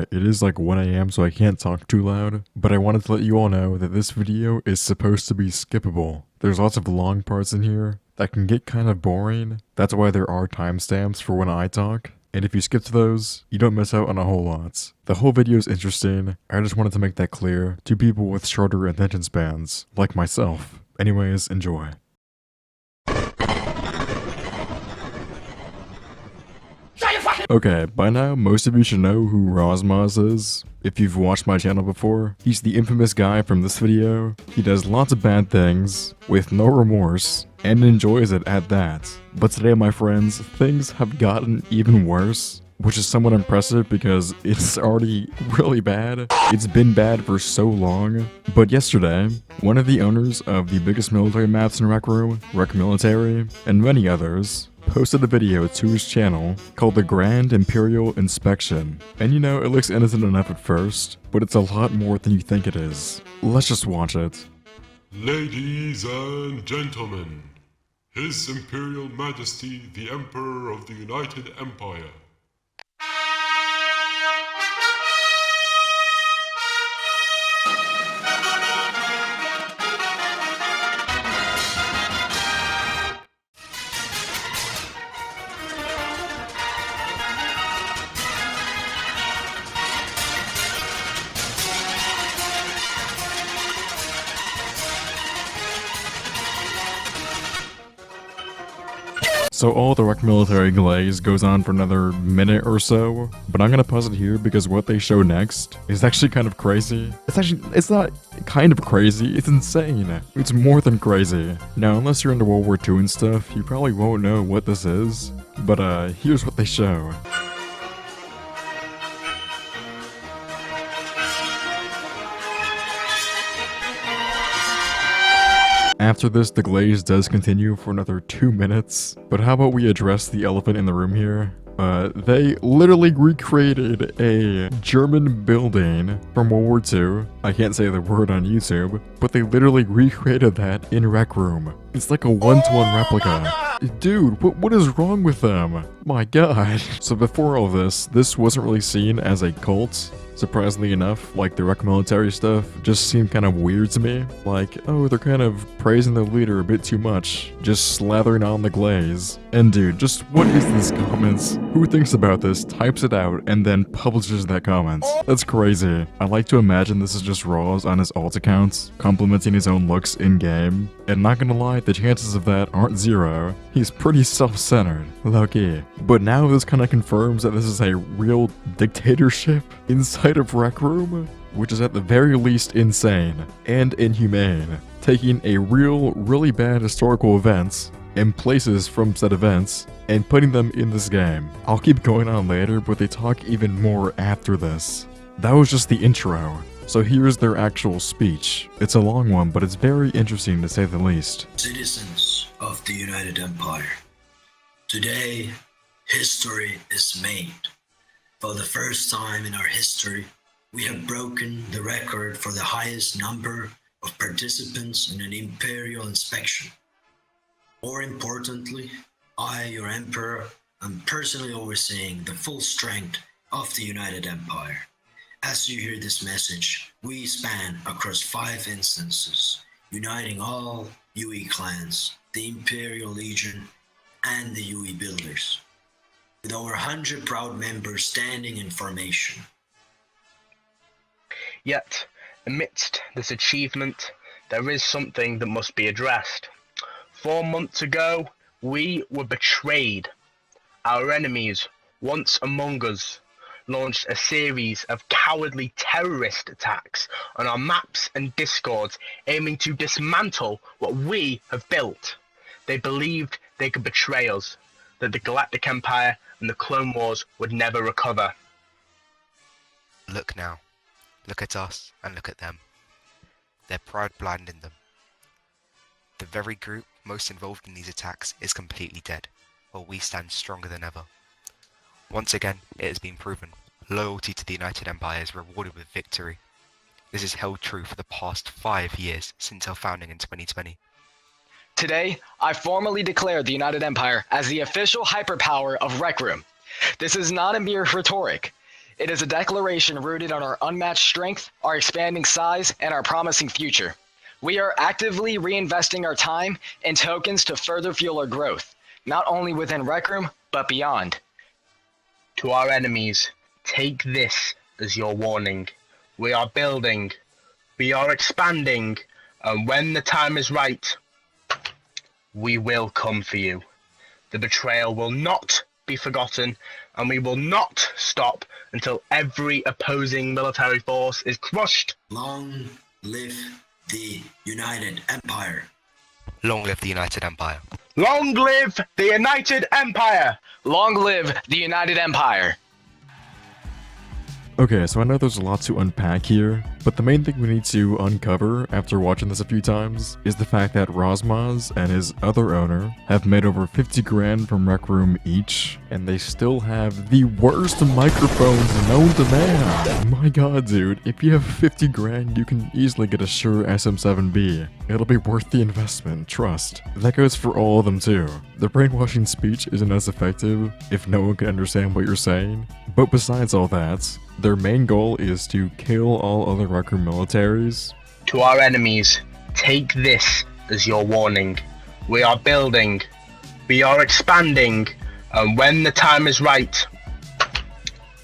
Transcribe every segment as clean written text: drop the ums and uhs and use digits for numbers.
Alright, it is like 1 a.m. so I can't talk too loud, but I wanted to let you all know that this video is supposed to be skippable. There's lots of long parts in here that can get kind of boring. That's why there are timestamps for when I talk. And if you skip to those, you don't miss out on a whole lot. The whole video is interesting. I just wanted to make that clear to people with shorter attention spans, like myself. Anyways, enjoy. Okay, by now, most of you should know who Rauzmuz is. If you've watched my channel before, he's the infamous guy from this video. He does lots of bad things, with no remorse, and enjoys it at that. But today, my friends, things have gotten even worse, which is somewhat impressive because it's already really bad. It's been bad for so long. But yesterday, one of the owners of the biggest military maps in Rec Room, Rec Military, and many others, posted a video to his channel called the Grand Imperial Inspection. And you know, it looks innocent enough at first, but it's a lot more than you think it is. Let's just watch it. Ladies and gentlemen, His Imperial Majesty the Emperor of the United Empire. So all the Rec Military glaze goes on for another minute or so, but I'm gonna pause it here because what they show next is actually kind of crazy. It's not kind of crazy, it's insane. It's more than crazy. Now, unless you're into World War II and stuff, you probably won't know what this is, but here's what they show. After this, the glaze does continue for another 2 minutes, but how about we address the elephant in the room here? They literally recreated a German building from World War II. I can't say the word on YouTube, but they literally recreated that in Rec Room. It's like a one-to-one replica. Dude, what is wrong with them? My god. So before all this wasn't really seen as a cult. Surprisingly enough, like the Rec Military stuff just seemed kind of weird to me. Like, oh, they're kind of praising their leader a bit too much, just slathering on the glaze. And dude, just what is this comments? Who thinks about this, types it out, and then publishes that comment? That's crazy. I like to imagine this is just Raws on his alt accounts, complimenting his own looks in-game. And not gonna lie, the chances of that aren't zero. He's pretty self-centered, low-key. But now this kind of confirms that this is a real dictatorship inside of Rec Room, which is at the very least insane and inhumane, taking a really bad historical events and places from said events and putting them in this game. I'll keep going on later, but they talk even more after this. That was just the intro. So here's their actual speech. It's a long one, but it's very interesting to say the least. Citizens of the United Empire, today history is made. For the first time in our history, we have broken the record for the highest number of participants in an imperial inspection. More importantly, I, your emperor, am personally overseeing the full strength of the United Empire. As you hear this message, we span across 5 instances, uniting all UE clans, the Imperial Legion, and the UE Builders, with over 100 proud members standing in formation. Yet, amidst this achievement, there is something that must be addressed. 4 months ago, we were betrayed. Our enemies, once among us, launched a series of cowardly terrorist attacks on our maps and discords, aiming to dismantle what we have built. They believed they could betray us, that the Galactic Empire and the Clone Wars would never recover. Look now. Look at us and look at them. Their pride blinding them. The very group most involved in these attacks is completely dead, while we stand stronger than ever. Once again, it has been proven, loyalty to the United Empire is rewarded with victory. This has held true for the past 5 years since our founding in 2020. Today, I formally declare the United Empire as the official hyperpower of Rec Room. This is not a mere rhetoric. It is a declaration rooted on our unmatched strength, our expanding size, and our promising future. We are actively reinvesting our time and tokens to further fuel our growth, not only within Rec Room, but beyond. To our enemies, take this as your warning. We are building, we are expanding, and when the time is right, we will come for you. The betrayal will not be forgotten, and we will not stop until every opposing military force is crushed. Long live the United Empire. Long live the United Empire. Long live the United Empire! Long live the United Empire! Okay, so I know there's a lot to unpack here, but the main thing we need to uncover after watching this a few times is the fact that Rauzmuz and his other owner have made over 50 grand from Rec Room each, and they still have the worst microphones known to man. My god, dude, if you have 50 grand, you can easily get a Shure SM7B. It'll be worth the investment, trust. That goes for all of them too. The brainwashing speech isn't as effective if no one can understand what you're saying, but besides all that, their main goal is to kill all other Rec Room militaries. To our enemies, take this as your warning. We are building, we are expanding, and when the time is right,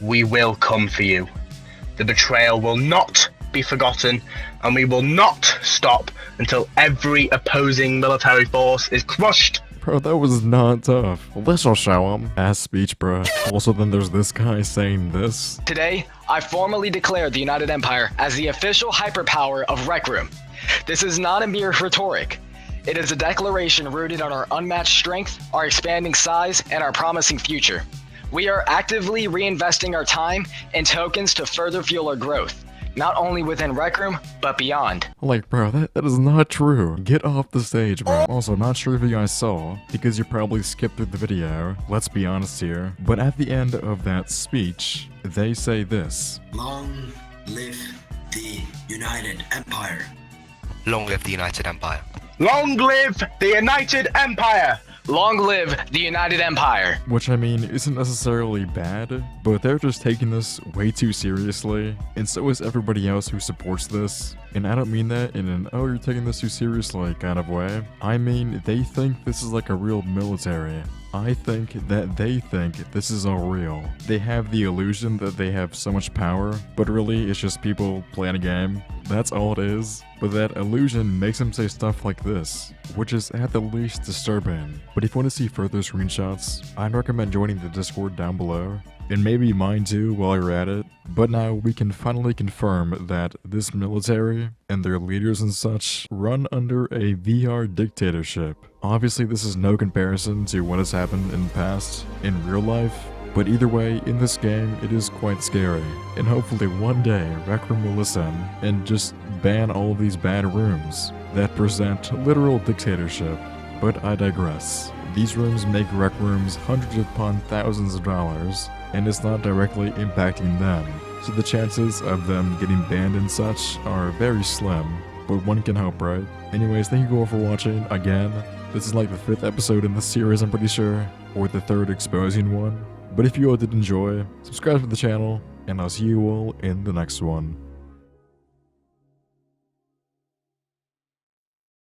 we will come for you. The betrayal will not be forgotten, and we will not stop until every opposing military force is crushed. Bro, that was not tough. Well, this'll show him. Ass speech, bro. Also, then there's this guy saying this. Today, I formally declare the United Empire as the official hyperpower of Rec Room. This is not a mere rhetoric. It is a declaration rooted on our unmatched strength, our expanding size, and our promising future. We are actively reinvesting our time and tokens to further fuel our growth, not only within Rec Room, but beyond. Like, bro, that is not true. Get off the stage, bro. Also, not sure if you guys saw, because you probably skipped through the video, let's be honest here, but at the end of that speech, they say this. Long live the United Empire. Long live the United Empire. Long live the United Empire! Long live the United Empire! Which, I mean, isn't necessarily bad, but they're just taking this way too seriously, and so is everybody else who supports this. And I don't mean that in an, oh, you're taking this too seriously kind of way. I mean, they think this is like a real military. I think that they think this is all real. They have the illusion that they have so much power, but really it's just people playing a game. That's all it is. But that illusion makes them say stuff like this, which is at the least disturbing. But if you want to see further screenshots, I'd recommend joining the Discord down below. And maybe mine too while you're at it. But now we can finally confirm that this military and their leaders and such run under a VR dictatorship. Obviously this is no comparison to what has happened in the past in real life, but either way, in this game, it is quite scary. And hopefully one day, Rec Room will listen and just ban all of these bad rooms that present literal dictatorship. But I digress. These rooms make Rec Rooms hundreds upon thousands of dollars, and it's not directly impacting them. So the chances of them getting banned and such are very slim, but one can hope, right? Anyways, thank you all for watching again. This is like the 5th episode in the series, I'm pretty sure, or the 3rd exposing one. But if you all did enjoy, subscribe to the channel, and I'll see you all in the next one.